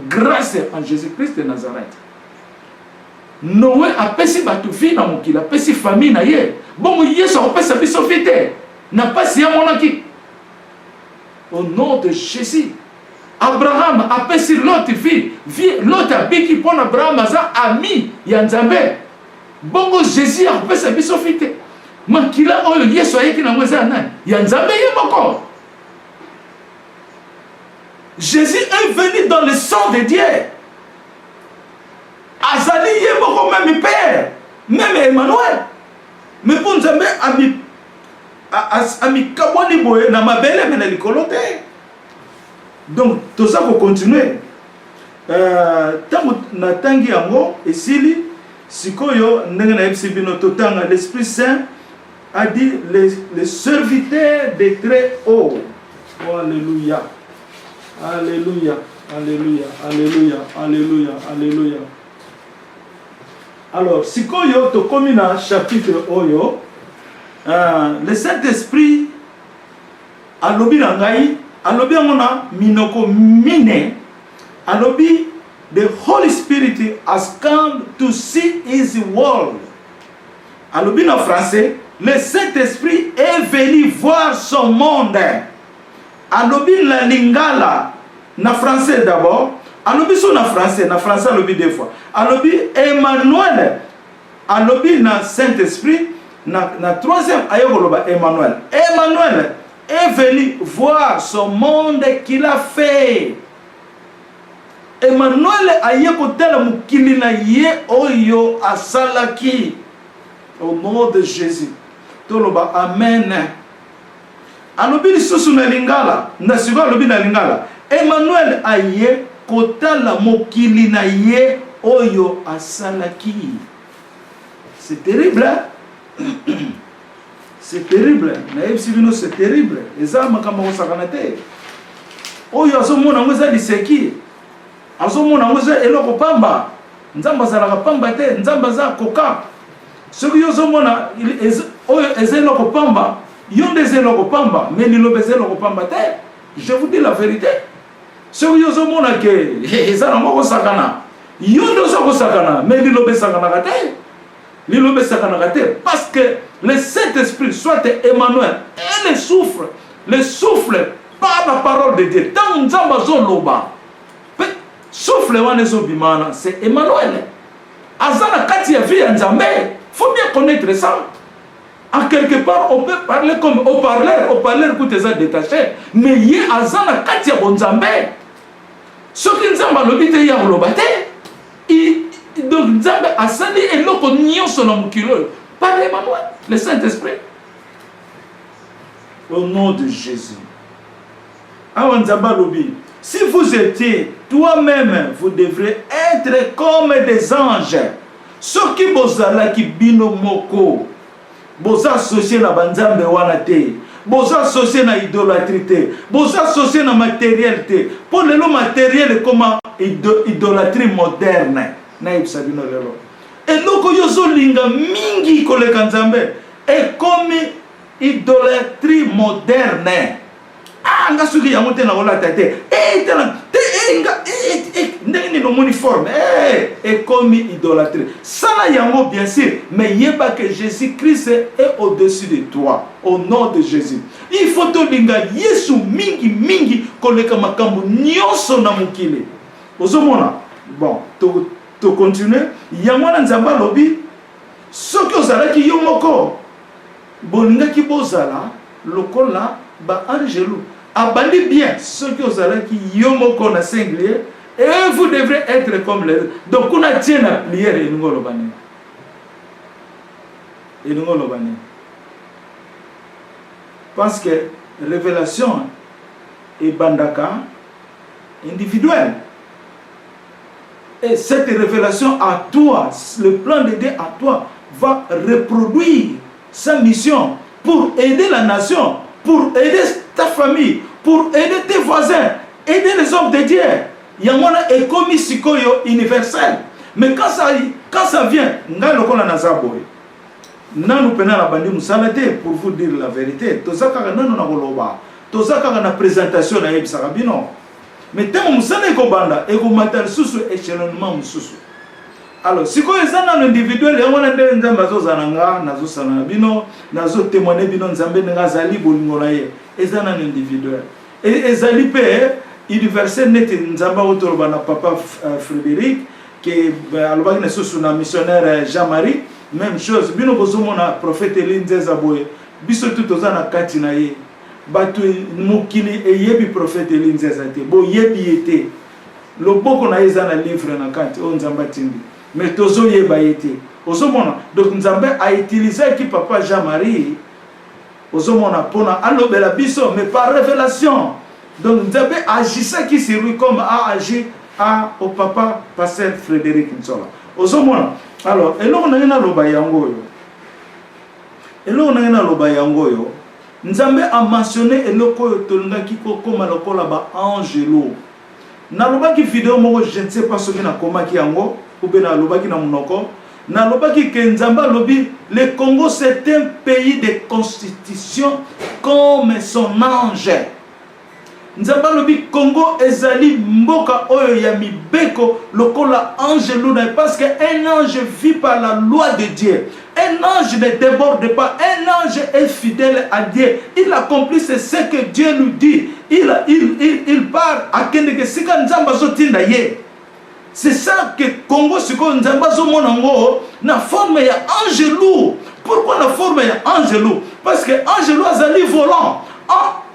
grâce en Jésus-Christ de Nazareth. Noé a pesi batu fi na mokili, a pesi famille na ye. Bon Yesu a pesi biso fite. Na pasi ya monaki. Au nom de Jésus. Abraham a pesi Lot fi. Lot a biki pon Abraham aza ami ya Nzambe. Bongo Jésus a pesi biso fite. Makila oyo Yesu ayeki na mweza nani? Ya Nzambe ye moko. Jésus est venu dans le sang de Dieu. Azali ye moko même père, même Emmanuel. Mais pour Nzambe ami kaboni boye na mabele mena likolote. Donc tout ça pour continuer. Tango na tangi yango esili sikoyo ndenge na ebisibino totanga l'Esprit Saint a dit les serviteurs des très hauts. Oh, alléluia. Alléluia. Alléluia. Alléluia. Alléluia. Alléluia. Alors, sikoyo tokomi na chapitre oyo, le Saint-Esprit alobi na ngai, alobi ngona minoko mine, alobi the Holy Spirit has come to see his world. Alobi na français, le Saint-Esprit est venu voir son monde. Alobi la lingala, na français d'abord. Alobi so na français alobi deux fois. Alobi Emmanuel, alobi na Saint-Esprit, na troisième ayokoloba Emmanuel. Emmanuel est venu voir son monde qu'il a fait. Emmanuel ayekotela mukili na ye oyo asalaki. Au nom de Jésus. Toloba amen. Alobi lisusu na lingala, na siko alobi na lingala. Emmanuel aye kotala mokili na ye oyo asalaki. C'est terrible, hein? C'est terrible. Na ebisibino c'est terrible. Eza makambo sakanate. Oyo azomona ngoza liseki. Azomona ngoza eloko pamba. Nzamba zalaka pamba te, nzamba za koka. Soki yozomona oyo ezeloko pamba, yonde zeloko pamba, mais lilobe zeloko pamba te. Je vous dis la vérité. Soki yozomona ke ezala moko sakana, yonde osako sakana, mais lilobe sakana te. Lilobe sakana te parce que le Saint-Esprit soit Emmanuel et le souffle par la parole de Dieu. Tant nzamba zoloba. Souffle wane zobimana, c'est Emmanuel. Azana kati ya vie ya Nzambe. Faut bien connaître ça. En quelque part, on peut parler comme haut-parleur. Haut-parleur, écoute, ça détaché. Mais il y a Azana Katia Bonzambe. Ce qui nous a malobité, il y a un lobate. Donc, Nzambe a sali et l'autre nion son amukilo. Par Emmanuel, le Saint-Esprit. Au nom de Jésus. Awanzamba Lobi. Si vous étiez toi-même, vous devrez être comme des anges. Ceux qui bozala qui bino moko. Boza associé na banzambe wana te. Boza associé na idolâtrie te. Boza associé na matériel te. Pour le matériel comme idolâtrie moderne. Na ibsabino lelo. Et loko yozo linga mingi koleka nzambe. Et comme idolâtrie moderne. Ah, nga suki yango te na kola tate. Tena ndenge no uniforme. Et comme idolâtrie. Ça là yango bien sûr, mais yeba que Jésus-Christ est au-dessus de toi au nom de Jésus. Il faut to linga Yesu mingi koleka makambo nyonso na mukile. Ozomona. Bon, to continuer. Yango na nzamba lobi soki ozalaki yo moko bolingaki bozala lokola ba angelu abandi bien soki ozalaki yo moko na singulier et vous devrez être comme les. Donc on a tient la prière et nous le banner. Et nous le banner. Parce que révélation est bandaka individuelle. Et cette révélation à toi, le plan de Dieu à toi, va reproduire sa mission pour aider la nation, pour aider ta famille, pour aider tes voisins, aider les hommes de Dieu. Il y a un économie universel. Mais quand ça vient, nous avons pour vous dire la vérité. Nous avons une présentation. Mais tant que ça n'est pas banda, et que matin sous échelonnement sous. Alors, si vous êtes un individuel, vous avez des zananga, nazo sanabino, nazo témoigner bino nzambe ngazali bolingolaye. Et un individuel. Et zali universel net nzamba autour na papa Frédéric qui alobaki na sous na missionnaire Jean-Marie, même chose. Bino bozomo na prophète Elinzeza boye. Biso tout ozana kati na ye. Batu mukili eyebi prophète Elinzeza te. Bo yebi ete. Loboko na yeza na livre na kati o nzamba tindi. Mais tozo yeba ete. Ozomona. Donc nzambe a utilisé qui papa Jean-Marie. Ozomona pona alobela biso mais par révélation. Donc nzambe agissait qui sur lui comme a agi au papa pasteur Frédéric Nsola. Ozomona. Alors, eloko na ngena loba yango yo. Eloko na ngena loba yango yo. Nzambe a mentionné eloko yo tolingaki kokoma lokola ba angelo. Na lobaki vidéo moko je ne sais pas ce que na komaki yango ou bien na lobaki na munoko. Na lobaki ke Nzamba lobi le Congo c'est un pays de constitution comme son ange. Nzamba lobi Congo ezali mboka oyo ya mibeko lokola ange luna parce que un ange vit par la loi de Dieu. Un ange ne déborde pas. Un ange est fidèle à Dieu. Il accomplit ce que Dieu nous dit. Il part à Kendeke Sika Nzamba zotinda ye. C'est ça que Congo siko Nzamba zo monango na forme ya ange loup. Pourquoi la forme ya ange loup? Parce que ange loup azali volant.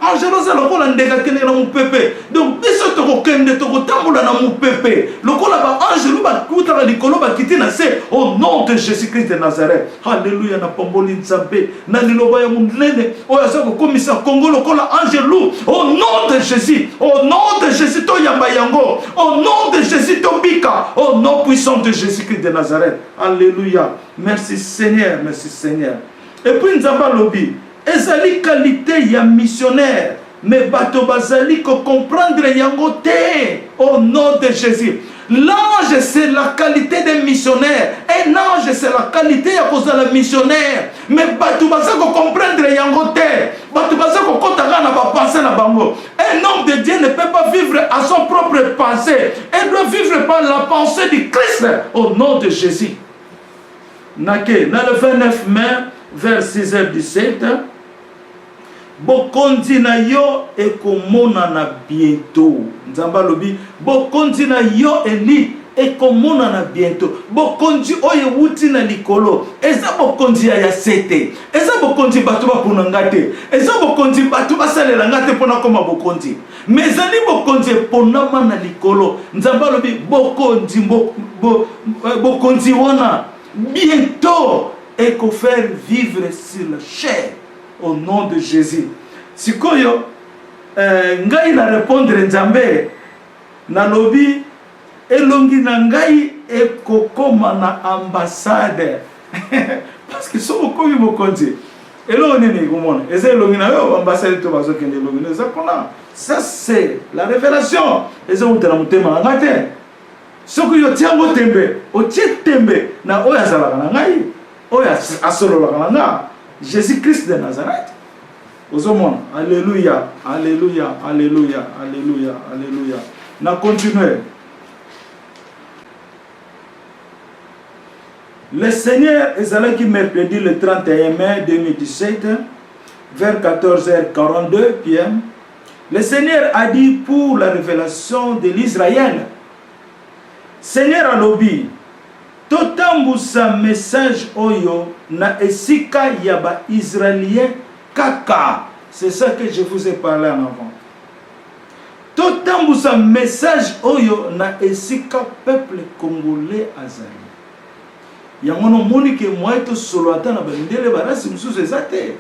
Angelo za lokola ndeka kende na mupepe. Donc biso toko kende toko tambola na mupepe. Lokola ba angelo ba kuta likolo ba kitina se au nom de Jésus-Christ de Nazareth. Alléluia na pomboli nzambe. Na liloba ya munene oya sako komisa Congo lokola angelo au nom de Jésus. Au nom de Jésus to yamba yango. Au nom de Jésus to bika. Au nom puissant de Jésus-Christ de Nazareth. Alléluia. Merci Seigneur, merci Seigneur. Et puis nzamba lobi ezali qualité ya missionnaire mais bato bazali ko comprendre yango te au nom de Jésus. L'ange c'est la qualité des missionnaires. Un ange c'est la qualité ya kozala missionnaire mais bato bazali ko comprendre yango te. Bato bazali ko kotaka na ba pensée na bango. Un homme de Dieu ne peut pas vivre à son propre pensée. Il doit vivre par la pensée du Christ au nom de Jésus. Nake na le 29 mai vers 6h17 bokondi na yo ekomona na bientôt. Nzamba lobi bokondi na yo eli ekomona bientôt. Bokonzi oyo wuti na likolo. Eza bokonzi ya sete. Eza bokonzi batu ba punangate. Eza bokonzi batu basalela ngate pona koma bokonzi. Mezali bokonzi ponama na likolo. Nzamba lobi bokonzi bokonzi wana bientôt eko faire vivre sur la chair au nom de Jésus. Sikoyo ngai na répondre nzambe na lobi elongi na ngai ekokoma na ambassade parce que so okomi bokonzi elongi nini komona eza elongi na yo ambassade to bazokende elongi na eza kona. Ça c'est la révélation eza utana mutema na ngate soki yo tiango tembe o tembe na oya azalaka na ngai oya asololaka na nga Jésus Christ de Nazareth. Ozomona. Alléluia, alléluia, alléluia, alléluia, alléluia. Na continuer. Le Seigneur est qui mercredi le 31 mai 2017 vers 14h42 p.m. Le Seigneur a dit pour la révélation de l'Israël. Seigneur a lobby. Totambusa message oyo na esika yaba israélien kaka. C'est ça que je vous ai parlé en avant. Totambusa message oyo na esika peuple congolais azali. Yangono moni ke moito solo atana bandele barasi mususu ezate.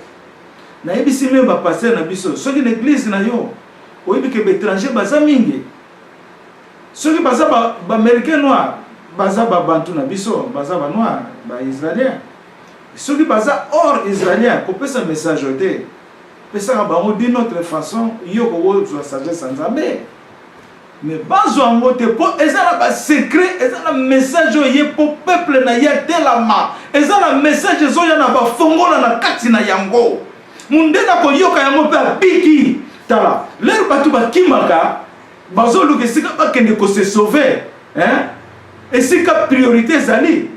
Na ebisi me ba passer na biso. Soki l'église na yo, oyebi ke étranger baza mingi. Soki baza ba américain noir baza ba bantu na biso baza ba noir ba israélien ceux qui baza hors israélien ko pesa message ote pesa ba ngo d'une autre façon yo ko wo sagesse nzambe mais bazo ngote po ezala ba secret ezala message ye po peuple na ya telama ezala message zo ya na ba fongola na kati na yango mundena ko yoka yango pe biki tala leur batu ba kimaka bazo luke sika ba kende ko se sauver hein. Et c'est la priorité zali.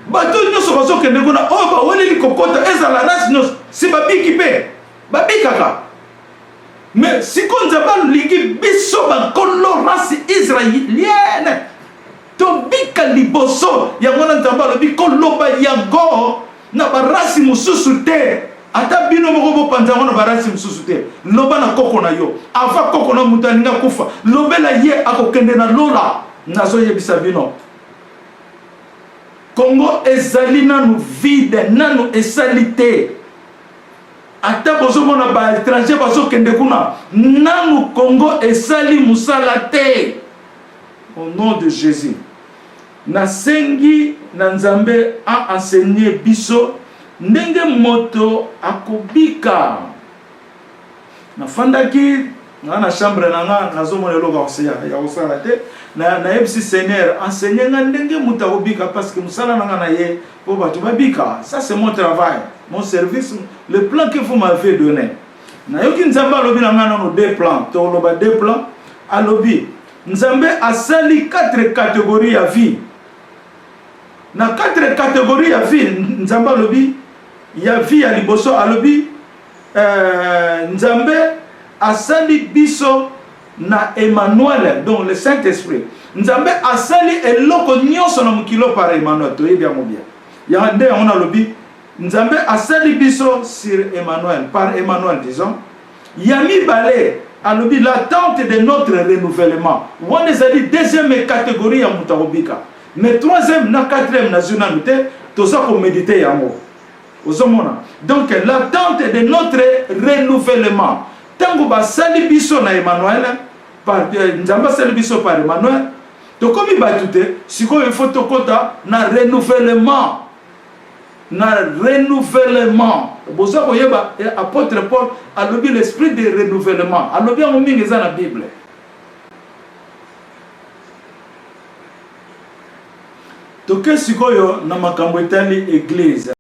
Bato nyoso bazo kende kuna o ba woni likokota ezala race nyos si babiki pe babikaka. Mais si konza ba ligi biso ba kolo race israélienne to bika liboso ya ngona nzamba lo bikolo ba yango na ba race mususu te ata bino moko bo panza ngona ba race mususu te loba na koko na yo ava koko na mutaninga kufa lobela ye akokende na lola nazo yebisa bino Congo ezali nanu vide nanu esalite ata bozo mona ba étranger bazo kende kuna nanu Congo esali musala te au nom de Jésus na sengi na nzambe a enseigné biso ndenge moto akobika na fandaki na chambre nanga nazo mona loka oseya ya osala te na ebisi Seigneur enseigner nga ndenge muta obika parce que musala nanga na ye po batu babika. Ça c'est mon travail, mon service, le plan que vous m'avez donné. Na yoki nzambe alobi nanga no deux plans to loba deux plans alobi nzambe asali 4 catégories ya vie. Na 4 catégories ya vie nzambe alobi ya vie ya liboso alobi nzambe asali biso na Emmanuel, donc le Saint-Esprit. Nzambe asali eloko nyonso na mukilo par Emmanuel. To yebi amobia. Ya nde on a lobi nzambe asali biso sur Emmanuel, par Emmanuel disons. Yami balé alobi l'attente de notre renouvellement. On les a dit deuxième catégorie ya mutarobika. Mais troisième na quatrième nationalité to ça pour méditer yango. Ozomona. Donc l'attente de notre renouvellement. Tango ba sali biso na Emmanuel par nzamba sali biso par Emmanuel to komi batute siko il faut to kota na renouvellement boza koyeba apôtre Paul alobi l'esprit de renouvellement alobi ngo mingi za na Bible to ke siko yo na makambo etali église